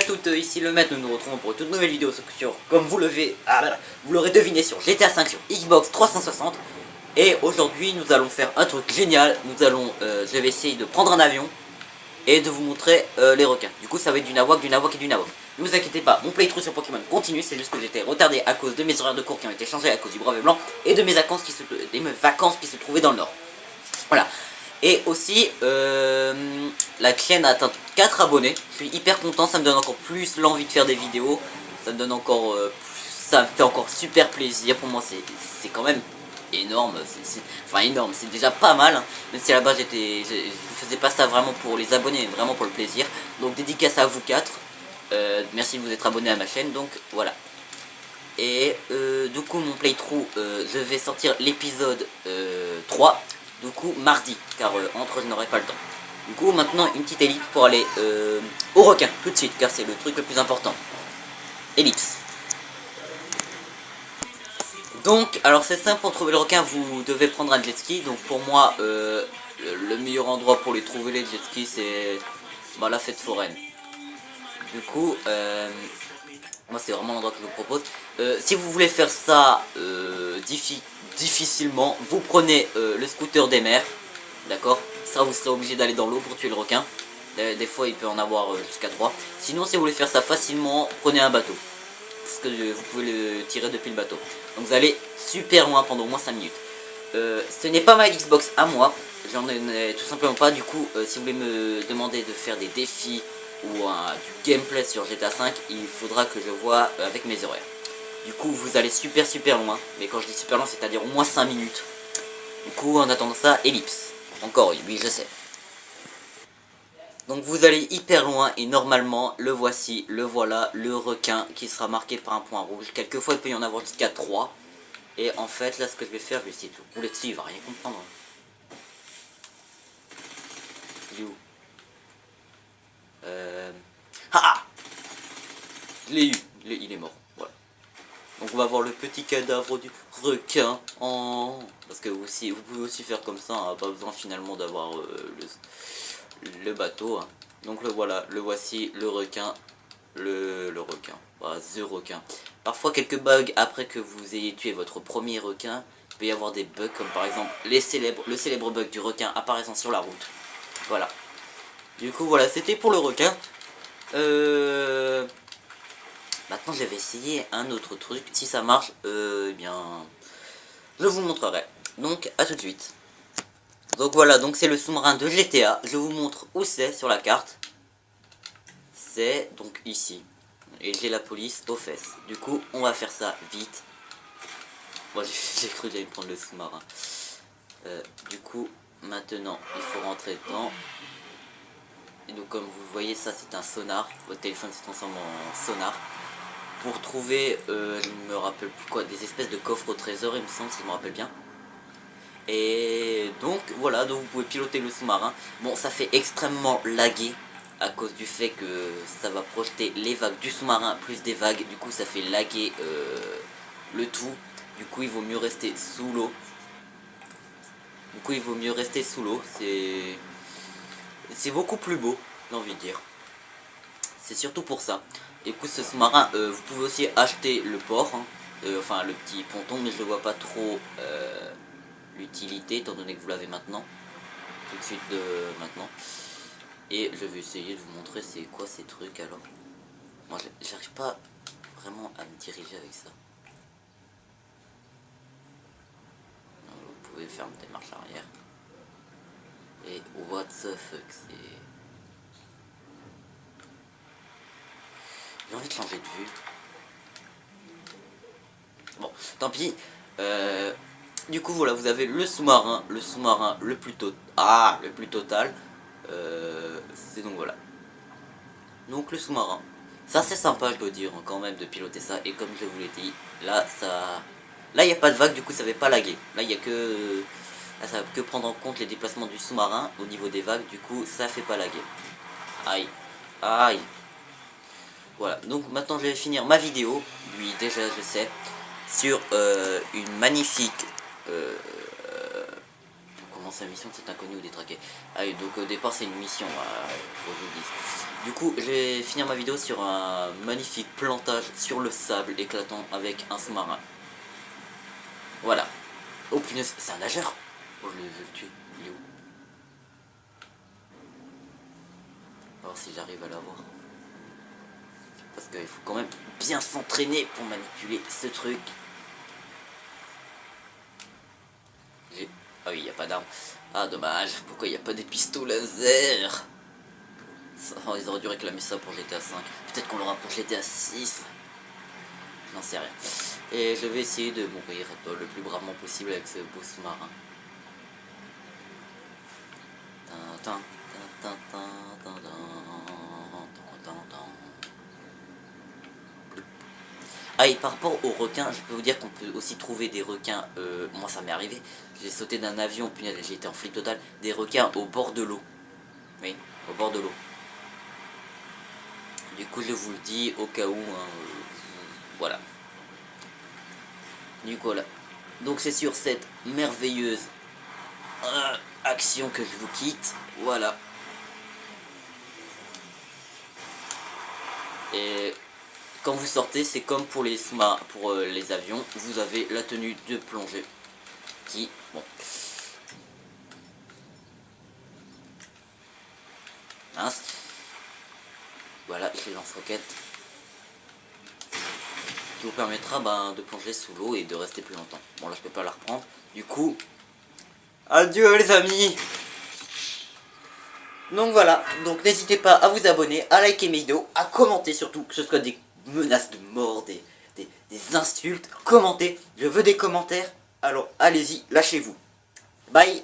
toutes, ici le maître, nous nous retrouvons pour une toute nouvelle vidéo sur, comme vous l'aurez deviné, sur GTA 5 sur Xbox 360. Et aujourd'hui nous allons faire un truc génial. Je vais essayer de prendre un avion et de vous montrer les requins. Du coup ça va être du nawak, du nawak et du nawak. Ne vous inquiétez pas, mon playthrough sur Pokémon continue, c'est juste que j'étais retardé à cause de mes horaires de cours qui ont été changés à cause du brevet blanc et de mes vacances qui se trouvaient dans le nord. Voilà. Et aussi, la chaîne a atteint 4 abonnés. Je suis hyper content, ça me donne encore plus l'envie de faire des vidéos. Ça me donne encore, ça me fait encore super plaisir. Pour moi, c'est quand même énorme. Enfin énorme, c'est déjà pas mal. Hein. Même si à la base je faisais pas ça vraiment pour les abonnés, mais vraiment pour le plaisir. Donc dédicace à vous 4. Merci de vous être abonnés à ma chaîne. Donc voilà. Et du coup mon playthrough, je vais sortir l'épisode 3. Du coup mardi, car entre je n'aurai pas le temps. Du coup maintenant une petite ellipse pour aller au requin tout de suite, car c'est le truc le plus important. Ellipse. Donc alors c'est simple, pour trouver le requin vous devez prendre un jet ski. Donc pour moi le meilleur endroit pour les trouver les jet skis c'est la fête foraine. Du coup moi c'est vraiment l'endroit que je vous propose. Si vous voulez faire ça difficilement, vous prenez le scooter des mers, d'accord. Ça vous serez obligé d'aller dans l'eau pour tuer le requin. Des fois il peut en avoir jusqu'à 3. Sinon si vous voulez faire ça facilement, prenez un bateau. Parce que vous pouvez le tirer depuis le bateau. Donc vous allez super loin pendant au moins 5 minutes. Ce n'est pas ma Xbox à moi, j'en ai tout simplement pas. Du coup si vous voulez me demander de faire des défis ou du gameplay sur GTA 5, il faudra que je vois avec mes horaires. Du coup vous allez super loin, mais quand je dis super loin c'est à dire au moins 5 minutes. Du coup en attendant ça, ellipse. Encore oui je sais. Donc vous allez hyper loin et normalement le voici, le voilà, le requin qui sera marqué par un point rouge. Quelquefois il peut y en avoir jusqu'à 3. Et en fait là ce que je vais faire, je vais essayer de rouler dessus, il va rien comprendre. Il est où? Ah, je l'ai eu, il est mort. Voilà. Donc on va voir le petit cadavre du requin en... Parce que aussi, vous pouvez aussi faire comme ça, hein, pas besoin finalement d'avoir le bateau. Hein. Donc le voilà, le voici, le requin. Le requin, the requin. Parfois quelques bugs après que vous ayez tué votre premier requin. Il peut y avoir des bugs comme par exemple le célèbre bug du requin apparaissant sur la route. Voilà. Du coup voilà, c'était pour le requin. Maintenant je vais essayer un autre truc. Si ça marche, eh bien je vous montrerai. Donc à tout de suite. Donc voilà, donc c'est le sous-marin de GTA. Je vous montre où c'est sur la carte. C'est donc ici. Et j'ai la police aux fesses. Du coup on va faire ça vite. Moi j'ai cru que j'allais prendre le sous-marin. Du coup maintenant il faut rentrer dedans. Et donc comme vous voyez ça c'est un sonar. Votre téléphone se transforme en sonar. Pour trouver, je ne me rappelle plus quoi, des espèces de coffres au trésor il me semble, si je me rappelle bien. Et donc voilà, donc vous pouvez piloter le sous-marin. Bon ça fait extrêmement laguer à cause du fait que ça va projeter les vagues du sous-marin plus des vagues. Du coup ça fait laguer le tout. Du coup il vaut mieux rester sous l'eau. C'est beaucoup plus beau, j'ai envie de dire. C'est surtout pour ça. Et du coup ce sous-marin, vous pouvez aussi acheter le port, hein, enfin le petit ponton, mais je ne vois pas trop l'utilité étant donné que vous l'avez maintenant. Tout de suite maintenant. Et je vais essayer de vous montrer c'est quoi ces trucs alors. Moi j'arrive pas vraiment à me diriger avec ça. Vous pouvez faire une démarche arrière. Et what the fuck, c'est... J'ai envie de changer de vue. Bon, tant pis. Du coup voilà, vous avez le sous-marin le plus total. C'est donc voilà. Donc le sous-marin. Ça c'est sympa je dois dire hein, quand même de piloter ça. Et comme je vous l'ai dit, là il n'y a pas de vague, du coup ça va pas laguer. Là il y a que... Là ça va que prendre en compte les déplacements du sous-marin au niveau des vagues, du coup ça fait pas laguer. Aïe. Aïe. Voilà, donc maintenant je vais finir ma vidéo, oui déjà je sais, sur une magnifique, comment commence la mission de cet inconnu ou détraqué. Ah oui, donc au départ c'est une mission, faut que je vous le dise. Du coup, je vais finir ma vidéo sur un magnifique plantage sur le sable éclatant avec un sous-marin. Voilà. Oh punaise, c'est un nageur. Oh, je vais le tuer. Il est où? On va voir si j'arrive à l'avoir. Parce qu'il faut quand même bien s'entraîner pour manipuler ce truc. Ah oui, il n'y a pas d'arme. Ah, dommage. Pourquoi il n'y a pas des pistolets laser? Oh, ils auraient dû réclamer ça pour GTA 5. Peut-être qu'on l'aura pour GTA 6. J'en sais rien. Et je vais essayer de mourir le plus bravement possible avec ce beau sous-marin. Ah, et par rapport aux requins, je peux vous dire qu'on peut aussi trouver des requins. Moi, ça m'est arrivé. J'ai sauté d'un avion, puis j'ai été en flip total. Des requins au bord de l'eau. Oui, au bord de l'eau. Du coup, je vous le dis au cas où. Hein, voilà. Du coup, là. Donc, c'est sur cette merveilleuse action que je vous quitte. Voilà. Et quand vous sortez, c'est comme pour les sous-marins, pour les avions, vous avez la tenue de plongée qui, bon, mince, voilà, les lance-roquettes qui vous permettra de plonger sous l'eau et de rester plus longtemps. Bon là je peux pas la reprendre, du coup, adieu les amis. Donc voilà, donc n'hésitez pas à vous abonner, à liker mes vidéos, à commenter surtout, que ce soit des menaces de mort, des insultes, commentez, je veux des commentaires, alors allez-y, lâchez-vous. Bye.